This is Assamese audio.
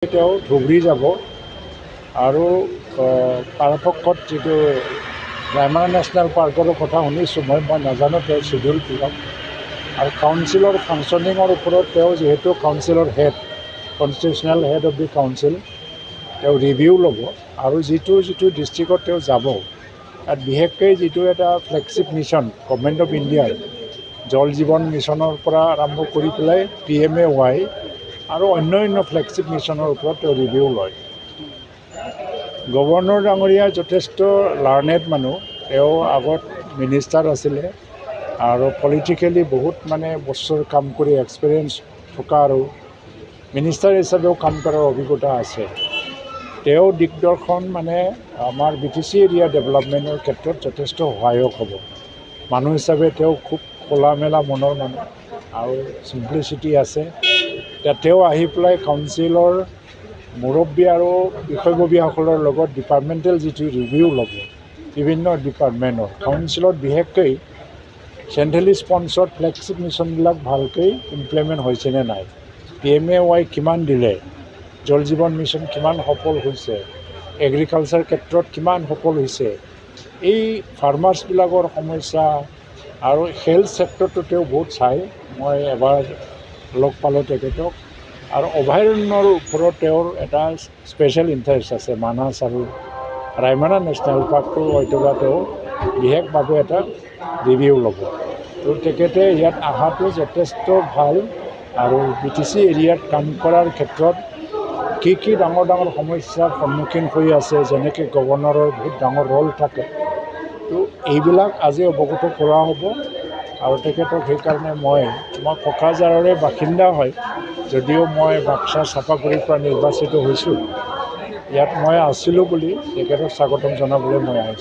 তেওঁ ধুবুৰী যাব আৰু পৰাপক্ষত যিটো ৰাইমনা নেশ্যনেল পাৰ্কৰো কথা শুনিছোঁ মই নাজানো তেওঁৰ চিডিউল কিমান আৰু কাউন্সিলৰ ফাংচনিঙৰ ওপৰত তেওঁ যিহেতু কাউন্সিলৰ head constitutional head of the council তেওঁ ৰিভিউ ল'ব আৰু যিটো ডিষ্ট্ৰিক্টত তেওঁ যাব তাত বিশেষকৈ যিটো এটা ফ্লেগশ্বিপ মিছন গভৰ্ণমেণ্ট অফ ইণ্ডিয়াৰ জল জীৱন মিছনৰ পৰা আৰম্ভ কৰি পেলাই PMAY আৰু অন্য ফ্লেগশ্বিপ মিছনৰ ওপৰত তেওঁ ৰিভিউ লয়। গভৰ্ণৰ ডাঙৰীয়া যথেষ্ট লাৰ্নেড মানুহ, তেওঁ আগত মিনিষ্টাৰ আছিলে আৰু পলিটিকেলি বহুত বছৰ কাম কৰি এক্সপিৰিয়েঞ্চ থকা আৰু মিনিষ্টাৰ হিচাপেও কাম কৰাৰ অভিজ্ঞতা আছে। তেওঁ দিগদৰ্শন আমাৰ BTC এৰিয়া ডেভেলপমেণ্টৰ ক্ষেত্ৰত যথেষ্ট সহায়ক হ'ব। মানুহ হিচাপে তেওঁ খুব খোলা মেলা মনৰ মানুহ আৰু চিম্প্লিচিটি আছে। তেওঁ আহি পেলাই কাউন্সিলৰ মুৰব্বী আৰু বিষয়ববীয়াসকলৰ লগত ডিপাৰ্টমেণ্টেল যিটো ৰিভিউ ল'ব বিভিন্ন ডিপাৰ্টমেণ্টৰ কাউন্সিলত বিশেষকৈ চেণ্ট্ৰেলি স্পন্সৰ্ড ফ্লেগশ্বিপ মিছনবিলাক ভালকৈ ইমপ্লিমেণ্ট হৈছেনে নাই, PMAY কিমান দিলে, জল জীৱন মিছন কিমান সফল হৈছে, এগ্ৰিকালচাৰ ক্ষেত্ৰত কিমান সফল হৈছে, এই ফাৰ্মাৰ্ছবিলাকৰ সমস্যা আৰু হেল্থ ছেক্টৰটো তেওঁ বহুত চায়। মই এবাৰ লগ পালোঁ তেখেতক আৰু অভয়াৰণ্যৰ ওপৰত তেওঁৰ এটা স্পেচিয়েল ইণ্টাৰেষ্ট আছে। মানাছ আৰু ৰাইমনা নেশ্যনেল পাৰ্কটো হয়তোবা তেওঁ বিশেষভাৱে এটা ৰিভিউ ল'ব। তো তেখেতে ইয়াত অহাটো যথেষ্ট ভাল আৰু BTC এৰিয়াত কাম কৰাৰ ক্ষেত্ৰত কি ডাঙৰ সমস্যাৰ সন্মুখীন হৈ আছে, যেনেকৈ গভৰ্ণৰৰ বহুত ডাঙৰ ৰল থাকে, তো এইবিলাক আজি অৱগত কৰা হ'ব। আৰু তেখেতক সেইকাৰণে মই কোকৰাঝাৰৰে বাসিন্দা হয়, যদিও মই বাক্সা চাপাগুৰিৰ পৰা নিৰ্বাচিত হৈছোঁ। ইয়াত মই আছিলোঁ বুলি তেখেতক স্বাগতম জনাবলৈ মই আহিছোঁ।